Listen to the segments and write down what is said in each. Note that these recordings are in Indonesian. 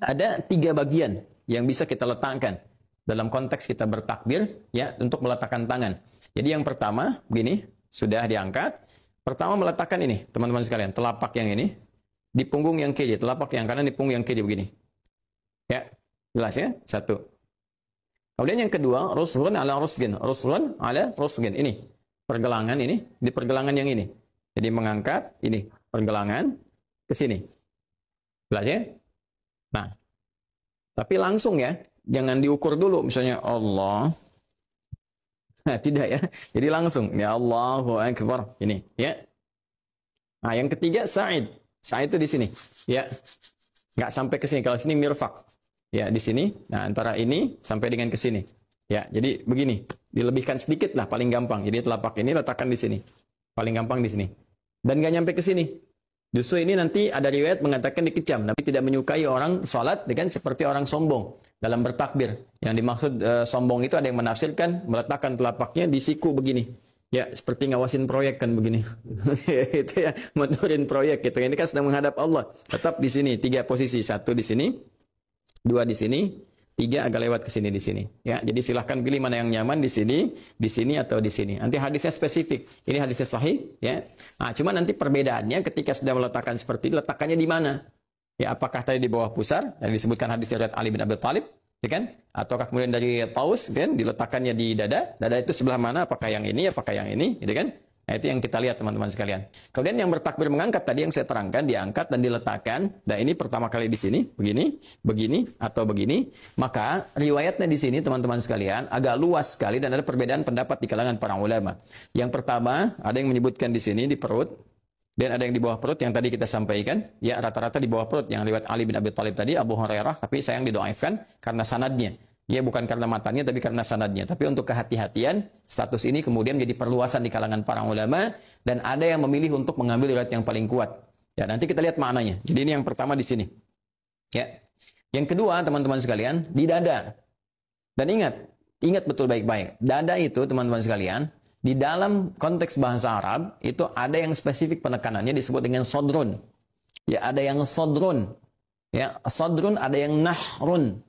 ada 3 bagian yang bisa kita letakkan dalam konteks kita bertakbir, ya, untuk meletakkan tangan. Jadi yang pertama, begini, sudah diangkat. Pertama meletakkan ini, teman-teman sekalian, telapak yang ini di punggung yang kiri, telapak yang kanan di punggung yang kiri, begini. Ya, jelas ya? Satu. Kemudian yang kedua, ruslun ala rusgin. Ruslun ala rusgin. Ini, pergelangan ini, di pergelangan yang ini. Jadi mengangkat, ini, pergelangan ke sini. Jelas ya? Nah, tapi langsung ya, jangan diukur dulu, misalnya Allah. Nah, tidak ya. Jadi langsung, ya Allahu Akbar. Ini, ya. Nah, yang ketiga, sa'id. Sa'id itu di sini. Ya. Nggak sampai ke sini. Kalau sini mirfak. Ya, di sini. Nah, antara ini sampai dengan ke sini. Ya, jadi begini. Dilebihkan sedikit lah, paling gampang. Jadi telapak ini letakkan di sini. Paling gampang di sini. Dan nggak nyampe ke sini. Justru ini nanti ada riwayat mengatakan dikecam. Nabi tidak menyukai orang sholat dengan seperti orang sombong dalam bertakbir. Yang dimaksud sombong itu ada yang menafsirkan meletakkan telapaknya di siku begini. Ya, seperti ngawasin proyek kan begini. Itu ya, mendorin proyek gitu. Ini kan sedang menghadap Allah. Tetap di sini, 3 posisi. 1 di sini, 2 di sini, 3 agak lewat ke sini di sini. Ya, jadi silahkan pilih mana yang nyaman di sini atau di sini. Nanti hadisnya spesifik. Ini hadisnya sahih, ya. Nah, cuma nanti perbedaannya ketika sudah meletakkan seperti ini, letakkannya di mana? Ya, apakah tadi di bawah pusar yang disebutkan hadis riwayat Ali bin Abi Thalib, ya kan? Ataukah kemudian dari Taus, kan? Diletakkannya di dada. Dada itu sebelah mana? Apakah yang ini? Apakah yang ini? Gitu kan? Nah, itu yang kita lihat teman-teman sekalian. Kemudian yang bertakbir mengangkat tadi yang saya terangkan, diangkat dan diletakkan. Dan ini pertama kali di sini, begini, begini, atau begini. Maka riwayatnya di sini teman-teman sekalian agak luas sekali dan ada perbedaan pendapat di kalangan para ulama. Yang pertama, ada yang menyebutkan di sini di perut, dan ada yang di bawah perut yang tadi kita sampaikan. Ya, rata-rata di bawah perut yang riwayat Ali bin Abi Thalib tadi, Abu Hurairah, tapi sayang didoaifkan karena sanadnya. Ya, bukan karena matanya, tapi karena sanadnya. Tapi untuk kehati-hatian, status ini kemudian menjadi perluasan di kalangan para ulama, dan ada yang memilih untuk mengambil riwayat yang paling kuat. Ya, nanti kita lihat maknanya. Jadi ini yang pertama di sini. Ya. Yang kedua, teman-teman sekalian, di dada. Dan ingat betul baik-baik. Dada itu, teman-teman sekalian, di dalam konteks bahasa Arab, itu ada yang spesifik penekanannya disebut dengan sodrun. Ya, ada yang sodrun. Ya, sodrun, ada yang nahrun.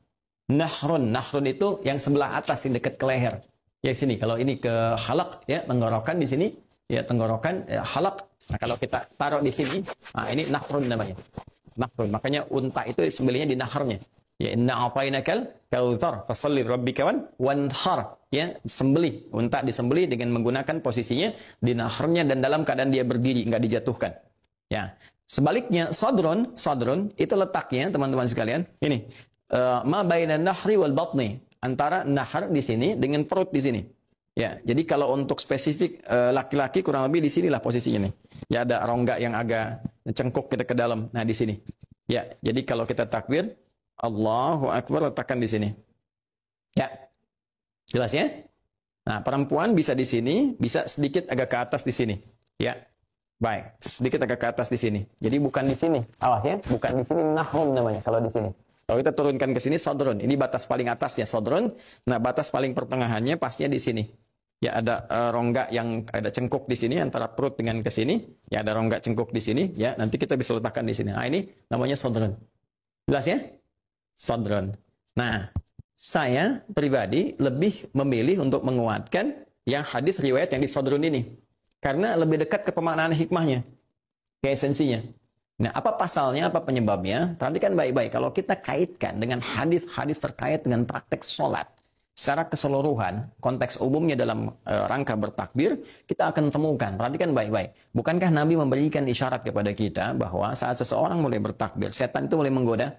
Nahrun itu yang sebelah atas, yang dekat ke leher. Ya sini, kalau ini ke halak, ya tenggorokan di sini, ya tenggorokan, ya, halak. Nah, kalau kita taruh di sini, nah ini nahrun namanya. Nahrun, makanya unta itu sembelihnya di naharnya. Ya, inna a'tainakal kautsar fashalli rabbika wanhar. Ya, sembelih, unta disembelih dengan menggunakan posisinya di naharnya dan dalam keadaan dia berdiri, enggak dijatuhkan. Ya. Sebaliknya sadrun itu letaknya teman-teman sekalian, ini ma bainan nahri wal batni, antara nahar di sini dengan perut di sini. Ya, jadi kalau untuk spesifik laki-laki kurang lebih di sinilah posisinya nih. Ya, ada rongga yang agak cengkuk kita ke dalam. Nah, di sini. Ya, jadi kalau kita takbir Allahu Akbar, letakkan di sini. Ya. Jelas ya? Nah, perempuan bisa di sini, bisa sedikit agak ke atas di sini. Ya. Baik, sedikit agak ke atas di sini. Jadi bukan di sini. Awas ya, bukan di sini, nahrum namanya kalau di sini. Kalau kita turunkan ke sini, sodron. Ini batas paling atasnya, sodron. Nah, batas paling pertengahannya pastinya di sini. Ya, ada rongga yang ada cengkuk di sini, antara perut dengan ke sini. Ya, ada rongga cengkuk di sini. Ya, nanti kita bisa letakkan di sini. Nah, ini namanya sodron. Jelas ya? Sodron. Nah, saya pribadi lebih memilih untuk menguatkan yang hadis riwayat yang di sodron ini. Karena lebih dekat ke pemaknaan hikmahnya. Ke esensinya. Nah, apa pasalnya, apa penyebabnya? Perhatikan baik-baik. Kalau kita kaitkan dengan hadis-hadis terkait dengan praktek sholat, secara keseluruhan, konteks umumnya dalam rangka bertakbir, kita akan temukan. Perhatikan baik-baik. Bukankah Nabi memberikan isyarat kepada kita bahwa saat seseorang mulai bertakbir, setan itu mulai menggoda,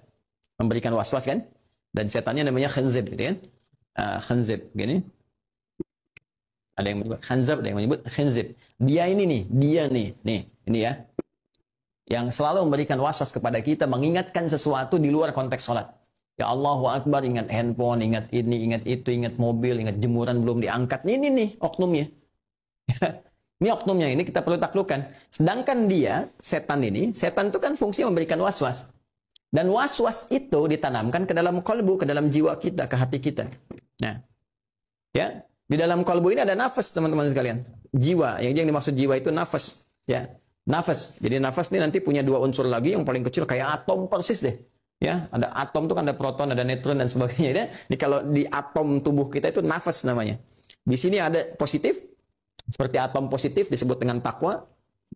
memberikan was-was kan? Dan setannya namanya khanzib, gitu kan? Khanzib, gini. Ada yang menyebut khanzib, ada yang menyebut khanzib. Dia ini ini ya. Yang selalu memberikan was-was kepada kita, mengingatkan sesuatu di luar konteks sholat. Ya Allahu Akbar, ingat handphone, ingat ini, ingat itu, ingat mobil, ingat jemuran belum diangkat. Ini nih oknumnya. Ini oknumnya, ini kita perlu taklukkan. Sedangkan dia, setan itu kan fungsinya memberikan was-was. Dan was-was itu ditanamkan ke dalam kolbu, ke dalam jiwa kita, ke hati kita. Nah, ya, di dalam kolbu ini ada nafas, teman-teman sekalian. Jiwa, yang dimaksud jiwa itu nafas. Ya. Nafas. Jadi nafas ini nanti punya 2 unsur lagi, yang paling kecil kayak atom persis deh. Ya, ada atom itu kan ada proton, ada neutron dan sebagainya. Ya. Jadi kalau di atom tubuh kita itu nafas namanya. Di sini ada positif, seperti atom positif disebut dengan takwa.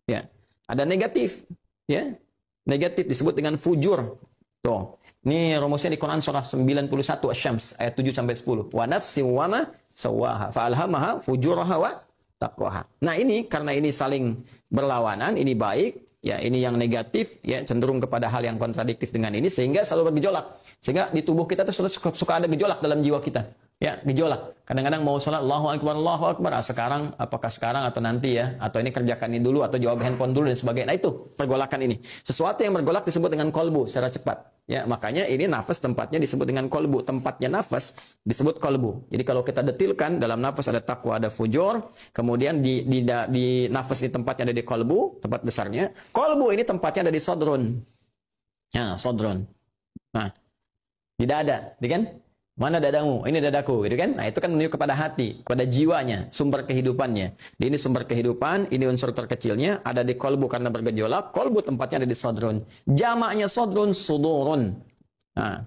Ya, ada negatif. Ya, negatif disebut dengan fujur. Tuh, ini rumusnya di Quran surah 91 Asy-Syams ayat 7 sampai 10. Wa nafsin wa ma sawaha fa'alhamaha fujuraha wa taqwaha. Nah, ini karena ini saling berlawanan, ini baik, ya ini yang negatif, ya cenderung kepada hal yang kontradiktif dengan ini sehingga selalu bergejolak. Sehingga di tubuh kita tuh suka ada gejolak dalam jiwa kita. Ya, gejolak. Kadang-kadang mau sholat Allahu Akbar. Ah, sekarang, apakah sekarang atau nanti ya? Atau ini kerjakan ini dulu atau jawab handphone dulu dan sebagainya. Nah, itu pergolakan ini. Sesuatu yang bergolak disebut dengan kolbu secara cepat. Ya, makanya ini nafas tempatnya disebut dengan kolbu. Tempatnya nafas disebut kolbu. Jadi kalau kita detilkan, dalam nafas ada takwa, ada fujur. Kemudian di nafas di tempatnya ada di kolbu, tempat besarnya. Kolbu ini tempatnya ada di sodron. Ya, sodron. Nah, di dada, kan? Mana dadamu? Ini dadaku, gitu kan? Nah, itu kan menunjuk kepada hati, kepada jiwanya, sumber kehidupannya. Ini sumber kehidupan, ini unsur terkecilnya, ada di kolbu karena bergejolak. Kolbu tempatnya ada di sodron. Jamaknya sodron, sudurun. Nah,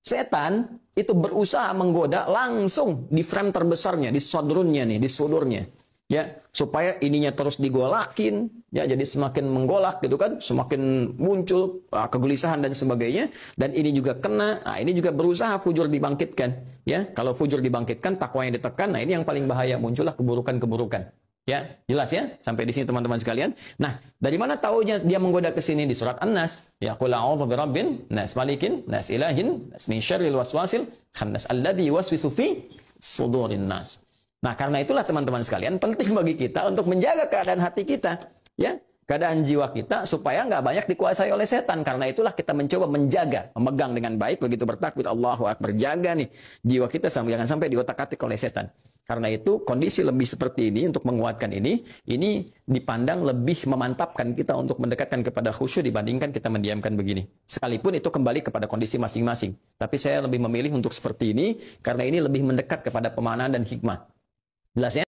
setan itu berusaha menggoda langsung di frame terbesarnya, di sodrunnya nih, di sudurnya. Ya, supaya ininya terus digolakin, ya jadi semakin menggolak gitu kan, semakin muncul kegelisahan dan sebagainya, dan ini juga kena, ini juga berusaha fujur dibangkitkan, ya. Kalau fujur dibangkitkan, takwanya ditekan, nah ini yang paling bahaya, muncullah keburukan-keburukan. Ya, jelas ya sampai di sini teman-teman sekalian. Nah, dari mana taunya dia menggoda ke sini di surat An-Nas? Ya, qul a'udzu birabbin nas, malikin nas, ilahin nas, min syarril waswasil khannas alladzi yuwaswisu fi sudurin nas. Nah, karena itulah teman-teman sekalian, penting bagi kita untuk menjaga keadaan hati kita, ya, keadaan jiwa kita supaya nggak banyak dikuasai oleh setan. Karena itulah kita mencoba menjaga, memegang dengan baik begitu bertakbir Allahu Akbar, jaga nih jiwa kita jangan sampai diotak-atik oleh setan. Karena itu kondisi lebih seperti ini untuk menguatkan ini dipandang lebih memantapkan kita untuk mendekatkan kepada khusyuk dibandingkan kita mendiamkan begini. Sekalipun itu kembali kepada kondisi masing-masing. Tapi saya lebih memilih untuk seperti ini karena ini lebih mendekat kepada pemaknaan dan hikmah. Jelas ya?